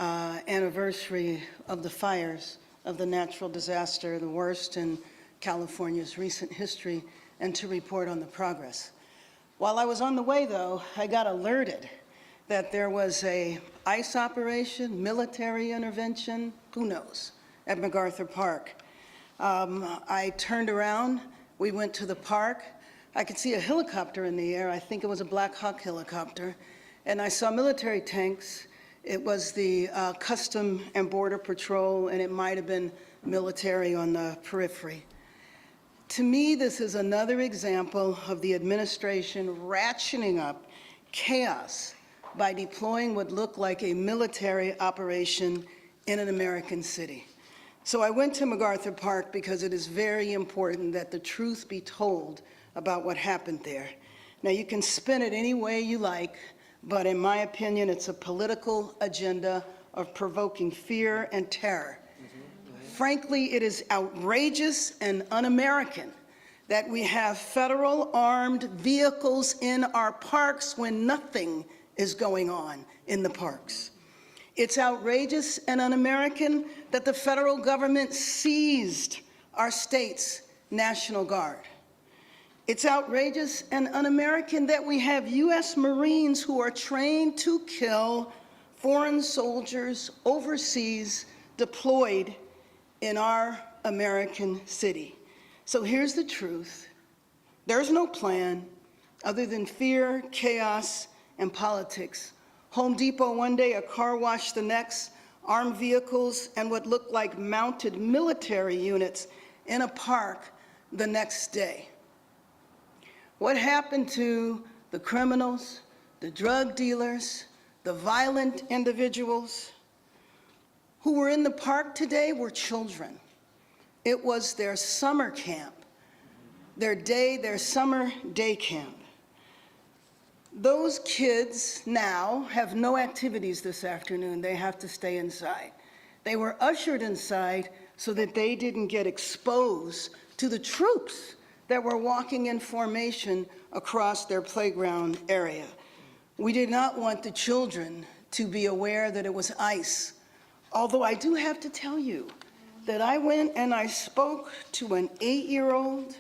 anniversary of the fires of the natural disaster, the worst in California's recent history, and to report on the progress. While I was on the way, though, I got alerted that there was a ICE operation, military intervention, who knows, at MacArthur Park. I turned around, we went to the park. I could see a helicopter in the air. I think it was a Black Hawk helicopter. And I saw military tanks. It was the Custom and Border Patrol, and it might have been military on the periphery. To me, this is another example of the administration ratcheting up chaos by deploying what looked like a military operation in an American city. So I went to MacArthur Park because it is very important that the truth be told about what happened there. Now, you can spin it any way you like, but in my opinion, it's a political agenda of provoking fear and terror. Frankly, it is outrageous and un-American that we have federal armed vehicles in our parks when nothing is going on in the parks. It's outrageous and un-American that the federal government seized our state's National Guard. It's outrageous and un-American that we have U.S. Marines who are trained to kill foreign soldiers overseas deployed in our American city. So here's the truth. There's no plan other than fear, chaos, and politics. Home Depot one day, a car wash the next, armed vehicles and what looked like mounted military units in a park the next day. What happened to the criminals, the drug dealers, the violent individuals who were in the park today were children. It was their summer camp, their summer day camp. Those kids now have no activities this afternoon. They have to stay inside. They were ushered inside so that they didn't get exposed to the troops that were walking in formation across their playground area. We did not want the children to be aware that it was ICE. Although I do have to tell you that I went and I spoke to an 8-year-old.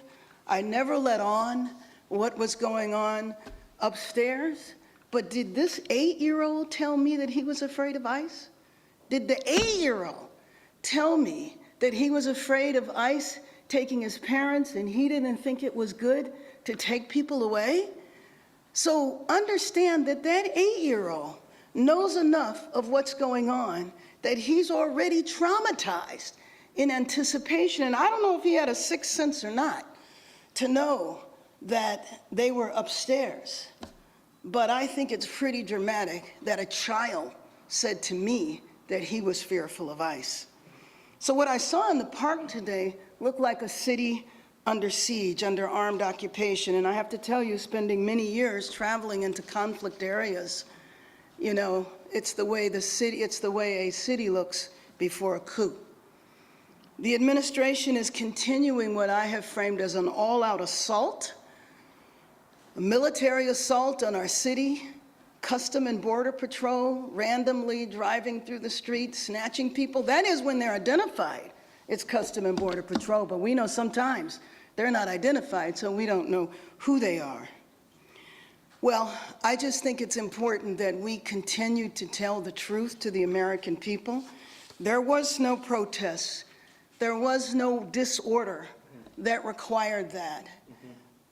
I never let on what was going on upstairs, but did this 8-year-old tell me that he was afraid of ICE? Did the 8-year-old tell me that he was afraid of ICE taking his parents and he didn't think it was good to take people away? So understand that that 8-year-old knows enough of what's going on that he's already traumatized in anticipation. And I don't know if he had a sixth sense or not to know that they were upstairs. But I think it's pretty dramatic that a child said to me that he was fearful of ICE. So what I saw in the park today looked like a city under siege, under armed occupation. And I have to tell you, spending many years traveling into conflict areas, you know, it's the way a city looks before a coup. The administration is continuing what I have framed as an all-out assault, a military assault on our city, Custom and Border Patrol randomly driving through the streets, snatching people. That is when they're identified. It's Custom and Border Patrol, but we know sometimes they're not identified, so we don't know who they are. Well, I just think it's important that we continue to tell the truth to the American people. There was no protest. There was no disorder that required that.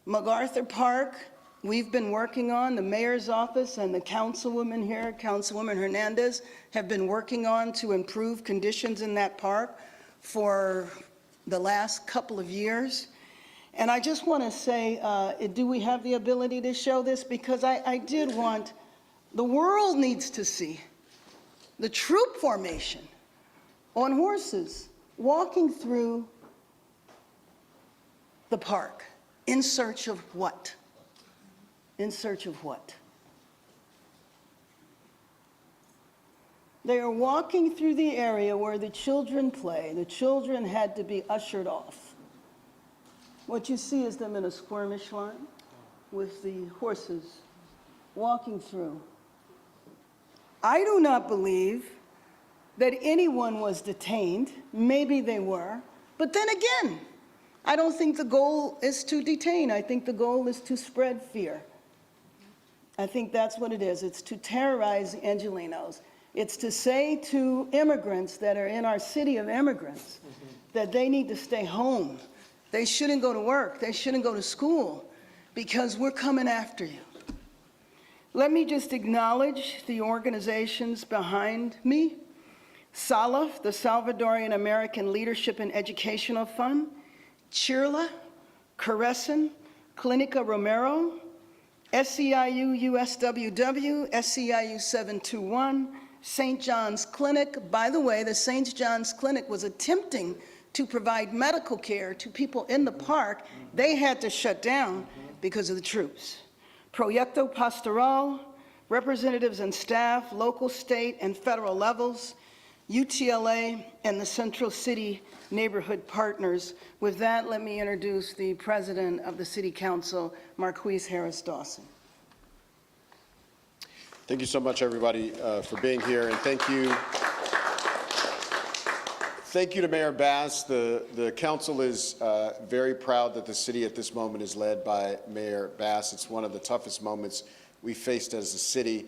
MacArthur Park, we've been working on, the mayor's office and the councilwoman here, Councilwoman Hernandez, have been working on to improve conditions in that park for the last couple of years. And I just want to say, do we have the ability to show this? Because I did want, the world needs to see the troop formation on horses walking through the park in search of what? In search of what? They are walking through the area where the children play. The children had to be ushered off. What you see is them in a skirmish line with the horses walking through. I do not believe that anyone was detained. Maybe they were. But then again, I don't think the goal is to detain. I think the goal is to spread fear. I think that's what it is. It's to terrorize Angelenos. It's to say to immigrants that are in our city of immigrants that they need to stay home. They shouldn't go to work. They shouldn't go to school because we're coming after you. Let me just acknowledge the organizations behind me. SALAF, the Salvadorian American Leadership and Educational Fund, CHIRLA, Carescent, Clinica Romero, SEIU USWW, SEIU 721, St. John's Clinic. By the way, the St. John's Clinic was attempting to provide medical care to people in the park. They had to shut down because of the troops. Proyecto Pastoral, representatives and staff, local, state, and federal levels, UTLA, and the Central City Neighborhood Partners. With that, let me introduce the President of the City Council, Marquise Harris Dawson. Thank you so much, everybody, for being here, and thank you to Mayor Bass. The council is very proud that the city at this moment is led by Mayor Bass. It's one of the toughest moments we faced as a city.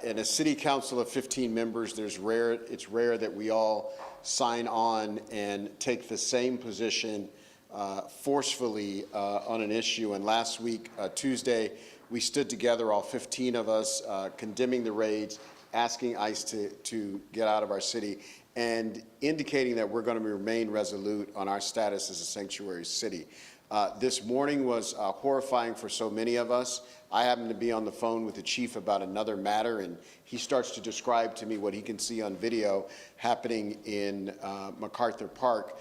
In a city council of 15 members, it's rare that we all sign on and take the same position forcefully on an issue. And last week, Tuesday, we stood together, all 15 of us, condemning the raids, asking ICE to get out of our city, and indicating that we're going to remain resolute on our status as a sanctuary city. This morning was horrifying for so many of us. I happened to be on the phone with the chief about another matter, and he starts to describe to me what he can see on video happening in MacArthur Park,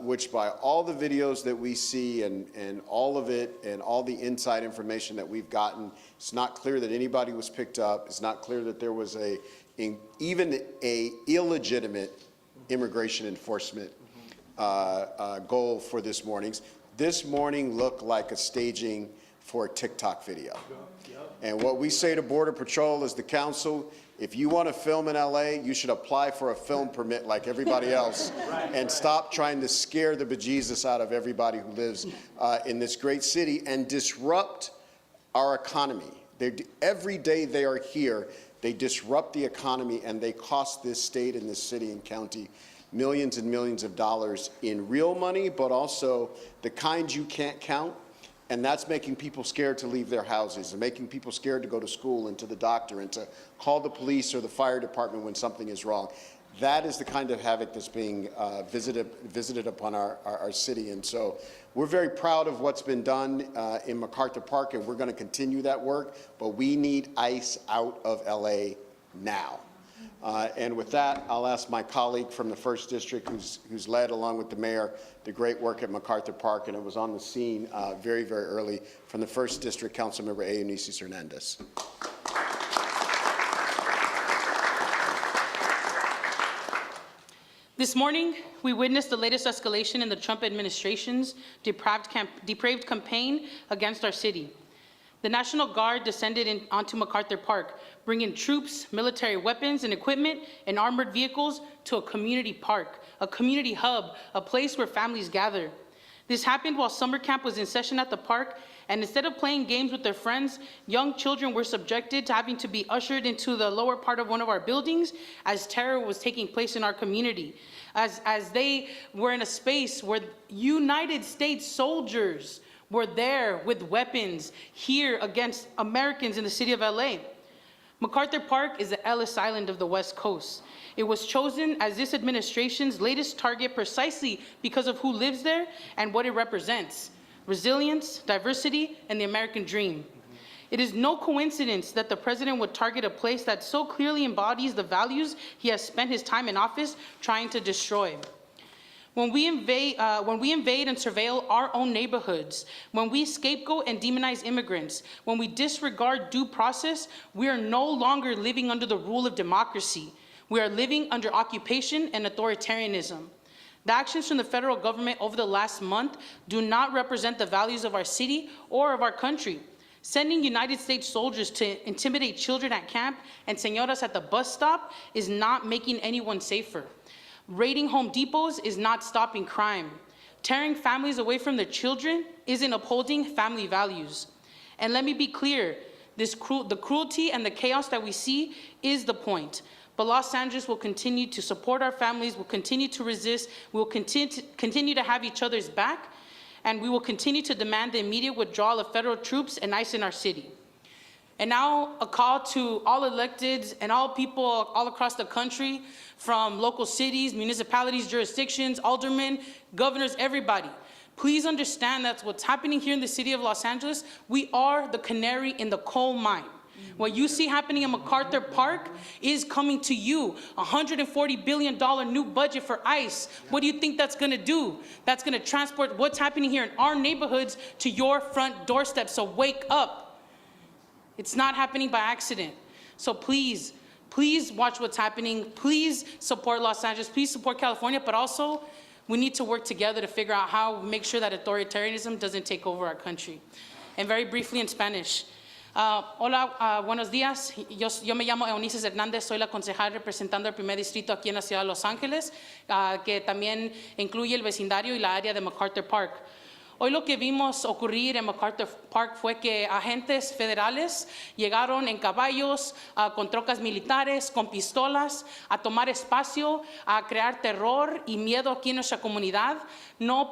which by all the videos that we see and all of it and all the inside information that we've gotten, it's not clear that anybody was picked up. It's not clear that there was even a illegitimate immigration enforcement goal for this morning's. This morning looked like a staging for a TikTok video. And what we say to Border Patrol as the council, if you want to film in LA, you should apply for a film permit like everybody else and stop trying to scare the bejesus out of everybody who lives in this great city and disrupt our economy. Every day they are here, they disrupt the economy and they cost this state and this city and county millions and millions of dollars in real money, but also the kind you can't count. And that's making people scared to leave their houses and making people scared to go to school and to the doctor and to call the police or the fire department when something is wrong. That is the kind of havoc that's being visited upon our city. And so we're very proud of what's been done in MacArthur Park, and we're going to continue that work, but we need ICE out of LA now. And with that, I'll ask my colleague from the 1st District, who's led, along with the mayor, the great work at MacArthur Park, and it was on the scene very, very early, from the 1st District, Councilmember Eunices Hernandez. This morning, we witnessed the latest escalation in the Trump administration's depraved campaign against our city. The National Guard descended onto MacArthur Park, bringing troops, military weapons and equipment, and armored vehicles to a community park, a community hub, a place where families gather. This happened while summer camp was in session at the park, and instead of playing games with their friends, young children were subjected to having to be ushered into the lower part of one of our buildings as terror was taking place in our community, as they were in a space where United States soldiers were there with weapons here against Americans in the city of LA. MacArthur Park is the Ellis Island of the West Coast. It was chosen as this administration's latest target precisely because of who lives there and what it represents: resilience, diversity, and the American dream. It is no coincidence that the president would target a place that so clearly embodies the values he has spent his time in office trying to destroy. When we invade and surveil our own neighborhoods, when we scapegoat and demonize immigrants, when we disregard due process, we are no longer living under the rule of democracy. We are living under occupation and authoritarianism. The actions from the federal government over the last month do not represent the values of our city or of our country. Sending United States soldiers to intimidate children at camp and señoras at the bus stop is not making anyone safer. Raiding Home Depots is not stopping crime. Tearing families away from their children isn't upholding family values. And let me be clear, the cruelty and the chaos that we see is the point. But Los Angeles will continue to support our families, will continue to resist, we'll continue to have each other's back, and we will continue to demand the immediate withdrawal of federal troops and ICE in our city. And now a call to all electeds and all people all across the country, from local cities, municipalities, jurisdictions, aldermen, governors, everybody. Please understand that what's happening here in the city of Los Angeles, we are the canary in the coal mine. What you see happening in MacArthur Park is coming to you. $140 billion new budget for ICE. What do you think that's gonna do? That's gonna transport what's happening here in our neighborhoods to your front doorstep, so wake up. It's not happening by accident. So please, please watch what's happening. Please support Los Angeles, please support California, but also we need to work together to figure out how we make sure that authoritarianism doesn't take over our country. And very briefly in Spanish. Hola, buenos días. Yo me llamo Eunices Hernández, soy la concejal representando el primer distrito aquí en la ciudad de Los Ángeles, que también incluye el vecindario y la área de MacArthur Park. Hoy lo que vimos ocurrir en MacArthur Park fue que agentes federales llegaron en caballos, con trocas militares, con pistolas, a tomar espacio, a crear terror y miedo aquí en nuestra comunidad. No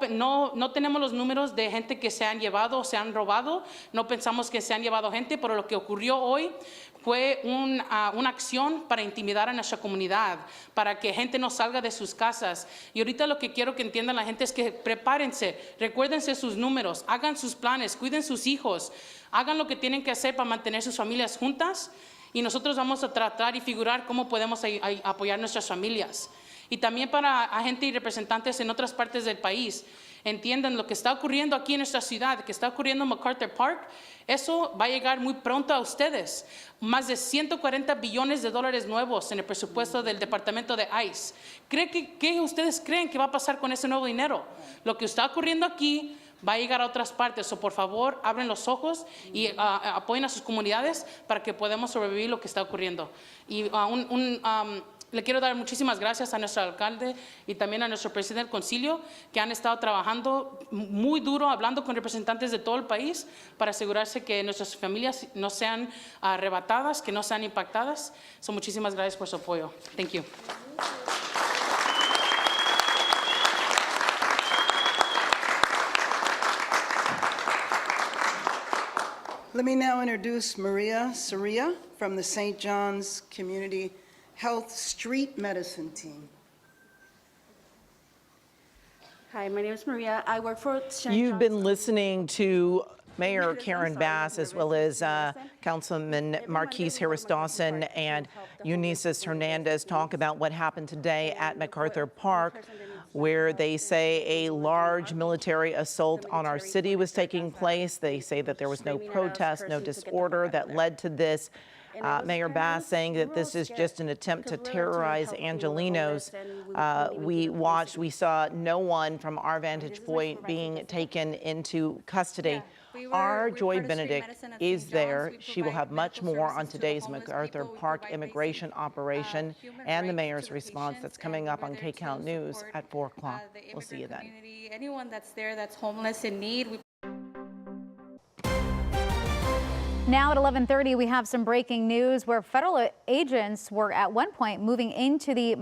tenemos los números de gente que se han llevado o se han robado. No pensamos que se han llevado gente, pero lo que ocurrió hoy fue una acción para intimidar a nuestra comunidad, para que gente no salga de sus casas. Y ahorita lo que quiero que entiendan la gente es que prepárense, recuérdense sus números, hagan sus planes, cuiden sus hijos, hagan lo que tienen que hacer para mantener sus familias juntas, y nosotros vamos a tratar y figurar cómo podemos apoyar nuestras familias. Y también para agentes y representantes en otras partes del país, entiendan lo que está ocurriendo aquí en nuestra ciudad, que está ocurriendo en MacArthur Park. Eso va a llegar muy pronto a ustedes. Más de 140 billones de dólares nuevos en el presupuesto del Departamento de ICE. ¿Qué ustedes creen que va a pasar con ese nuevo dinero? Lo que está ocurriendo aquí va a llegar a otras partes. So, por favor, abren los ojos y apoyen a sus comunidades para que podamos sobrevivir lo que está ocurriendo. Y le quiero dar muchísimas gracias a nuestro alcalde y también a nuestro presidente del concilio, que han estado trabajando muy duro, hablando con representantes de todo el país para asegurarse que nuestras familias no sean arrebatadas, que no sean impactadas. So, muchísimas gracias por su apoyo. Thank you. Let me now introduce Maria Soria from the St. John's Community Health Street Medicine Team. Hi, my name is Maria. I work for You've been listening to Mayor Karen Bass, as well as Councilman Marquise Harris Dawson and Eunices Hernandez talk about what happened today at MacArthur Park, where they say a large military assault on our city was taking place. They say that there was no protest, no disorder that led to this. Mayor Bass saying that this is just an attempt to terrorize Angelenos. We saw no one from our vantage point being taken into custody. Our Joy Benedict is there. She will have much more on today's MacArthur Park immigration operation and the mayor's response that's coming up on KCAL News at 4 o'clock. We'll see you then. Anyone that's there that's homeless in need. Now at 11:30, we have some breaking news where federal agents were at one point moving into the